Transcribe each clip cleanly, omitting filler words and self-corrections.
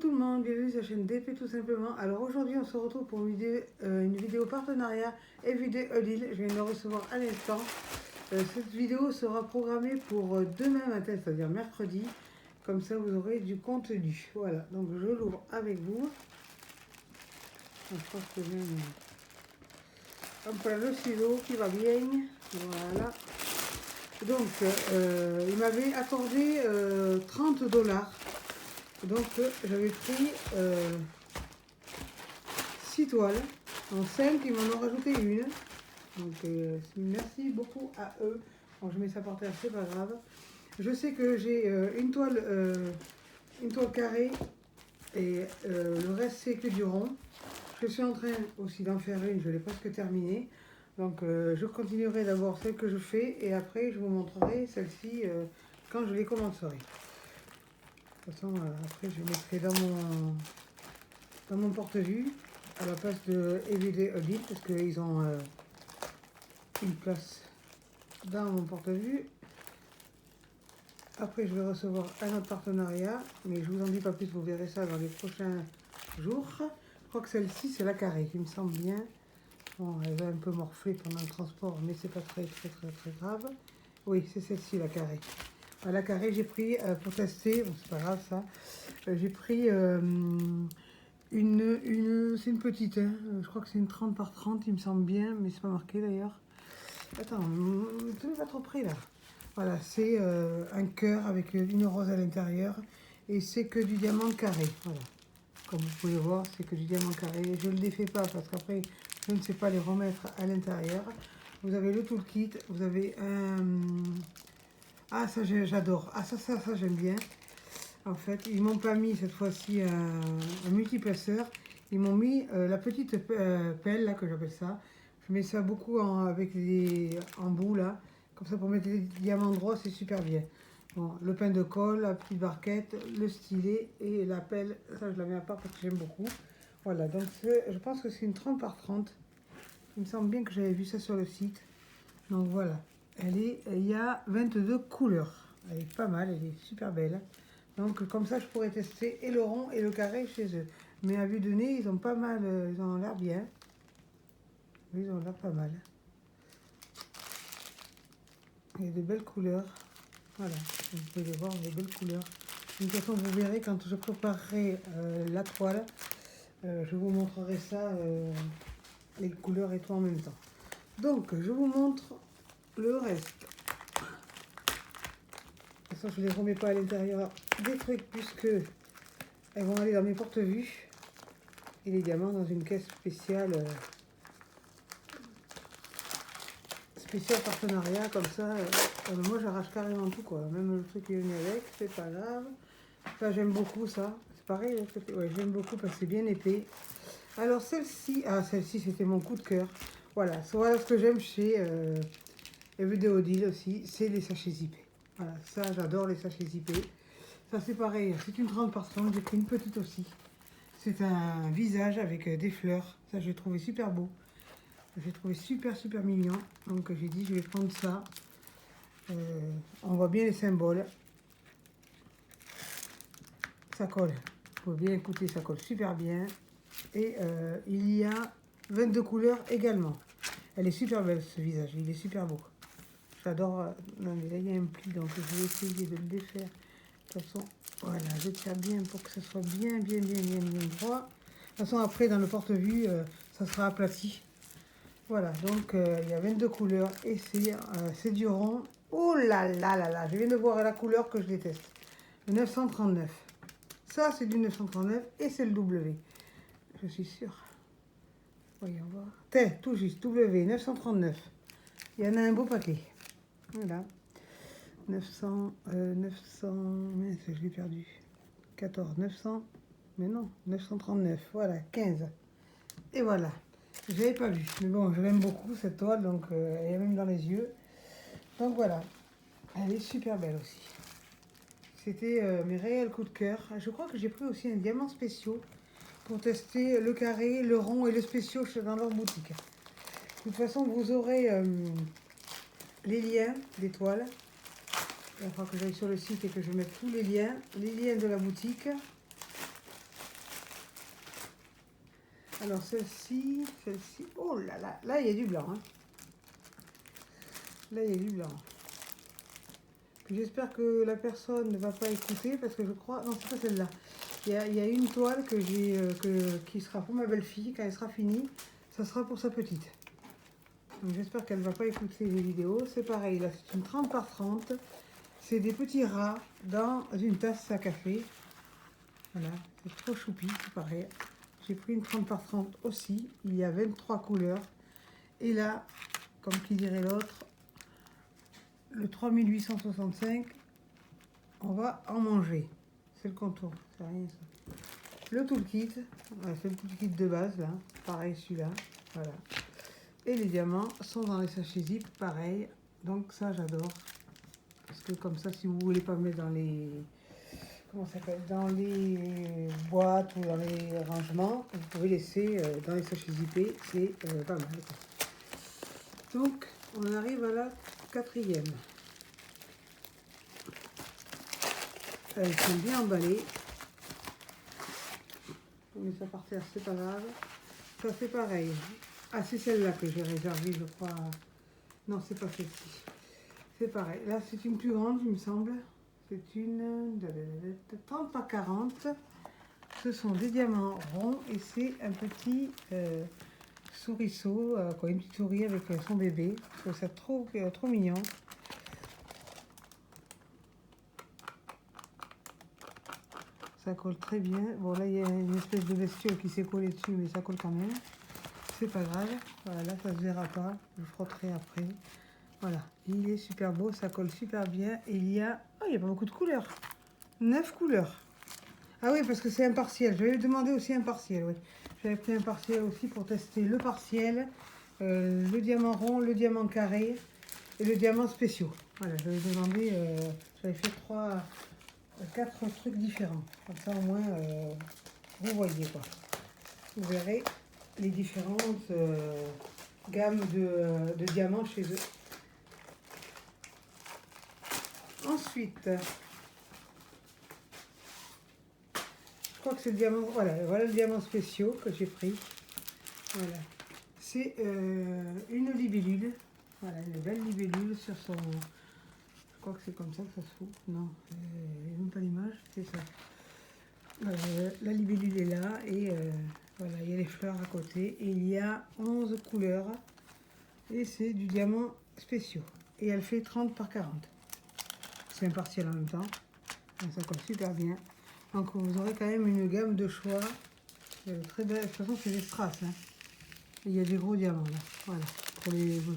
tout le monde, bienvenue sur la chaîne DP tout simplement. Alors aujourd'hui on se retrouve pour une vidéo partenariat Everyday Odile. Je viens de le recevoir à l'instant. Cette vidéo sera programmée pour demain matin, c'est-à-dire mercredi. Comme ça vous aurez du contenu. Voilà, donc je l'ouvre avec vous. Je pense que j'ai le ciseau qui va bien. Voilà. Donc il m'avait accordé 30$. Donc j'avais pris 6 toiles, en 5 ils m'en ont rajouté une. Donc merci beaucoup à eux. Bon, je mets ça par terre, c'est pas grave. Je sais que j'ai une toile carrée et le reste c'est que du rond. Je suis en train aussi d'en faire une, je l'ai presque terminée. Donc je continuerai d'abord celle que je fais et après je vous montrerai celle-ci quand je les commencerai. De toute façon, après je mettrai dans mon porte-vue à la place de Everyday Odile parce qu'ils ont une place dans mon porte-vue. Après je vais recevoir un autre partenariat, mais je vous en dis pas plus, vous verrez ça dans les prochains jours. Je crois que celle-ci c'est la carrée, il me semble bien. Bon, elle va un peu morfler pendant le transport, mais c'est pas très grave. Oui, c'est celle-ci la carrée. À la carrée, j'ai pris pour tester, bon, c'est pas grave ça, j'ai pris c'est une petite, hein, je crois que c'est une 30 par 30, il me semble bien, mais c'est pas marqué d'ailleurs. Attends, tu n'es pas trop près là. Voilà, c'est un cœur avec une rose à l'intérieur et c'est que du diamant carré. Voilà, comme vous pouvez voir, c'est que du diamant carré. Je ne le défais pas parce qu'après, je ne sais pas les remettre à l'intérieur. Vous avez le toolkit, vous avez un... Ah, ça j'adore. Ah, ça j'aime bien. En fait, ils m'ont pas mis cette fois-ci un multiplaceur. Ils m'ont mis la petite pelle, là, que j'appelle ça. Je mets ça beaucoup avec les embouts, là. Comme ça, pour mettre les diamants droits, c'est super bien. Bon, le pain de colle, la petite barquette, le stylet et la pelle. Ça, je la mets à part parce que j'aime beaucoup. Voilà, donc je pense que c'est une 30 par 30. Il me semble bien que j'avais vu ça sur le site. Donc voilà. Il y a 22 couleurs. Elle est pas mal, elle est super belle. Donc comme ça, je pourrais tester et le rond et le carré chez eux. Mais à vue de nez, ils ont pas mal, ils ont l'air bien. Oui, ils ont l'air pas mal. Il y a de belles couleurs. Voilà, vous pouvez voir, les belles couleurs. De toute façon, vous verrez quand je préparerai la toile, je vous montrerai ça, les couleurs et tout en même temps. Donc, je vous montre le reste. De toute façon, je ne les remets pas à l'intérieur des trucs puisque elles vont aller dans mes porte-vues et les diamants dans une caisse spéciale partenariat comme ça. Moi, j'arrache carrément tout quoi. Même le truc qui est venu avec, c'est pas grave. Ça, j'aime beaucoup ça. C'est pareil, ouais, j'aime beaucoup parce que c'est bien épais. Alors celle-ci, celle-ci c'était mon coup de cœur. Voilà ce que j'aime chez Everyday Odile aussi, c'est les sachets zippés. Voilà, ça j'adore les sachets zippés. Ça c'est pareil, c'est une 30 par 30, j'ai pris une petite aussi. C'est un visage avec des fleurs, ça j'ai trouvé super beau. J'ai trouvé super mignon, donc j'ai dit je vais prendre ça. On voit bien les symboles. Ça colle, il faut bien écouter, ça colle super bien. Et il y a 22 couleurs également. Elle est super belle ce visage, il est super beau. J'adore. Non mais là il y a un pli, donc je vais essayer de le défaire. De toute façon, voilà, je tiens bien pour que ce soit bien droit. De toute façon après dans le porte-vue, ça sera aplati. Voilà, donc il y a 22 couleurs et c'est du rond. Oh là là là là, je viens de voir la couleur que je déteste. Le 939. Ça c'est du 939 et c'est le W. Je suis sûre. Voyons voir. Tout juste, W 939. Il y en a un beau paquet. Voilà. 900, mince, je l'ai perdu. 14, 900, mais non, 939, voilà, 15. Et voilà, je l'avais pas vu. Mais bon, je l'aime beaucoup cette toile, donc elle est même dans les yeux. Donc voilà, elle est super belle aussi. C'était mes réels coups de cœur. Je crois que j'ai pris aussi un diamant spéciaux pour tester le carré, le rond et le spéciaux dans leur boutique. De toute façon, vous aurez les liens des toiles. Il va falloir que j'aille sur le site et que je mette tous les liens de la boutique. Alors celle-ci, oh là là, là il y a du blanc. Hein. Là il y a du blanc. J'espère que la personne ne va pas écouter parce que je crois, non c'est pas celle-là. Il y a une toile que qui sera pour ma belle-fille quand elle sera finie. Ça sera pour sa petite. Donc j'espère qu'elle ne va pas écouter les vidéos. C'est pareil, là c'est une 30 par 30. C'est des petits rats dans une tasse à café. Voilà, c'est trop choupi, c'est pareil. J'ai pris une 30 par 30 aussi. Il y a 23 couleurs. Et là, comme qui dirait l'autre, le 3865, on va en manger. C'est le contour, c'est rien ça. Le toolkit, voilà, c'est le toolkit de base là, pareil celui-là, voilà. Et les diamants sont dans les sachets zip, pareil. Donc ça j'adore. Parce que comme ça, si vous voulez pas mettre dans les, comment ça s'appelle, dans les boîtes ou dans les rangements, vous pouvez laisser dans les sachets zippés, c'est pas mal. Donc on arrive à la 4e. Elles sont bien emballées. On met ça par terre, c'est pas grave. Ça c'est pareil. Ah, c'est celle-là que j'ai réservée, je crois. Non, c'est pas celle-ci. C'est pareil. Là, c'est une plus grande, il me semble. C'est une 30 par 40. Ce sont des diamants ronds et c'est un petit souriceau, quoi, une petite souris avec son bébé. Je trouve ça trop mignon. Ça colle très bien. Bon, là, il y a une espèce de bestiole qui s'est collée dessus, mais ça colle quand même. C'est pas grave. Voilà, là, ça se verra pas. Je frotterai après. Voilà, il est super beau, ça colle super bien. Et il y a... Oh, il y a pas beaucoup de couleurs. 9 couleurs. Ah oui, parce que c'est un partiel. J'avais demandé aussi un partiel, oui. J'avais pris un partiel aussi pour tester le partiel, le diamant rond, le diamant carré et le diamant spéciaux. Voilà, j'avais demandé... j'avais fait 4 trucs différents. Comme ça, au moins, vous voyez, quoi. Vous verrez les différentes gammes de diamants chez eux. Ensuite, je crois que c'est le diamant, voilà le diamant spéciaux que j'ai pris. Voilà, c'est une libellule, voilà, une belle libellule sur son, je crois que c'est comme ça que ça se fout, non, il n'y a même pas l'image, c'est ça. La libellule est là et voilà, il y a les fleurs à côté et il y a 11 couleurs et c'est du diamant spéciaux et elle fait 30 par 40. C'est un partiel en même temps, donc ça colle super bien. Donc vous aurez quand même une gamme de choix très belle. De toute façon c'est des strass. Hein. Il y a des gros diamants là. Voilà.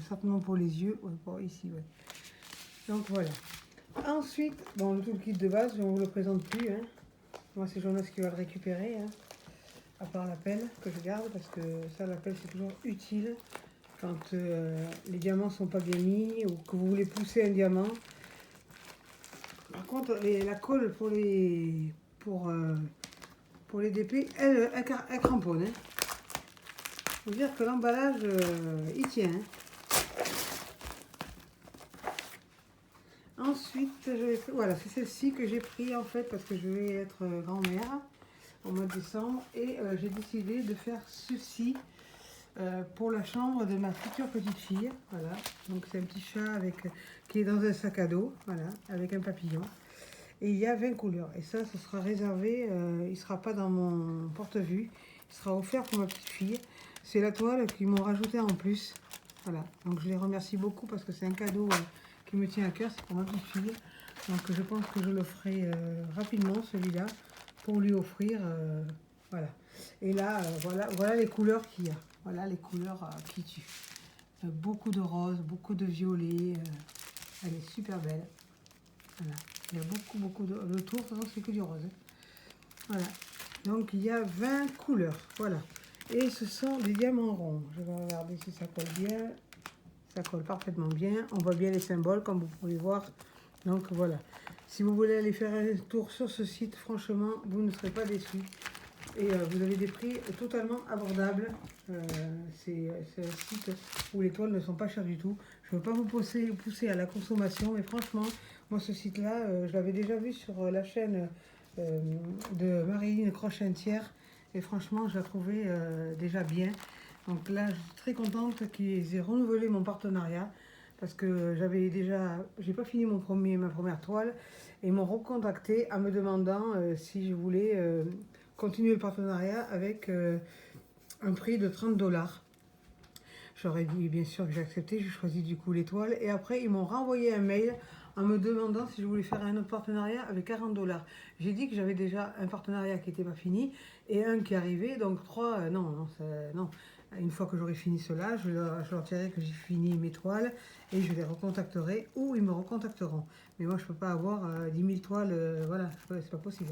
Certainement pour les yeux. Ouais, pour ici, ouais. Donc voilà. Ensuite, bon, le toolkit de base, je ne vous le présente plus. Hein. Moi c'est Jonas qui va le récupérer. Hein. À part la pelle que je garde parce que ça, la pelle c'est toujours utile quand les diamants sont pas bien mis ou que vous voulez pousser un diamant. Par contre, la colle pour les DP, elle cramponne. Hein. Faut dire que l'emballage, il tient. Hein. Ensuite, voilà, c'est celle-ci que j'ai pris en fait parce que je vais être grand-mère au mois de décembre et j'ai décidé de faire ceci pour la chambre de ma future petite fille. Voilà, donc c'est un petit chat qui est dans un sac à dos, voilà, avec un papillon. Et il y a 20 couleurs. Et ça, ce sera réservé, il ne sera pas dans mon porte-vue. Il sera offert pour ma petite fille. C'est la toile qu'ils m'ont rajouté en plus. Voilà, donc je les remercie beaucoup parce que c'est un cadeau qui me tient à cœur, c'est pour ma petite fille. Donc je pense que je le ferai rapidement, celui-là, pour lui offrir. Voilà. Et là, voilà les couleurs qu'il y a. Voilà les couleurs qui tuent. Beaucoup de rose, beaucoup de violet. Elle est super belle. Voilà. Il y a beaucoup de... Le tour, de toute façon, c'est que du rose. Voilà. Donc, il y a 20 couleurs. Voilà. Et ce sont des diamants ronds. Je vais regarder si ça colle bien. Ça colle parfaitement bien. On voit bien les symboles, comme vous pouvez voir. Donc, voilà. Si vous voulez aller faire un tour sur ce site, franchement, vous ne serez pas déçus. Et vous avez des prix totalement abordables. C'est un site où les toiles ne sont pas chères du tout. Je ne veux pas vous pousser à la consommation, mais franchement, moi ce site-là, je l'avais déjà vu sur la chaîne de Marilyn Crochentière. Et franchement, je la trouvais déjà bien. Donc là, je suis très contente qu'ils aient renouvelé mon partenariat. Parce que j'ai pas fini ma première toile. Et ils m'ont recontacté en me demandant si je voulais continuer le partenariat avec un prix de 30 $. J'aurais dit bien sûr que j'ai accepté, j'ai choisi du coup l'étoile. Et après, ils m'ont renvoyé un mail en me demandant si je voulais faire un autre partenariat avec 40 $. J'ai dit que j'avais déjà un partenariat qui n'était pas fini et un qui arrivait, donc trois, non. Une fois que j'aurai fini cela, je leur dirai que j'ai fini mes toiles et je les recontacterai ou ils me recontacteront. Mais moi, je ne peux pas avoir 10 000 toiles, voilà, c'est pas possible.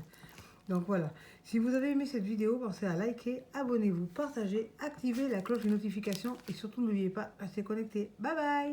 Donc voilà, si vous avez aimé cette vidéo, pensez à liker, abonnez-vous, partagez, activez la cloche de notification et surtout n'oubliez pas, restez connectés. Bye bye!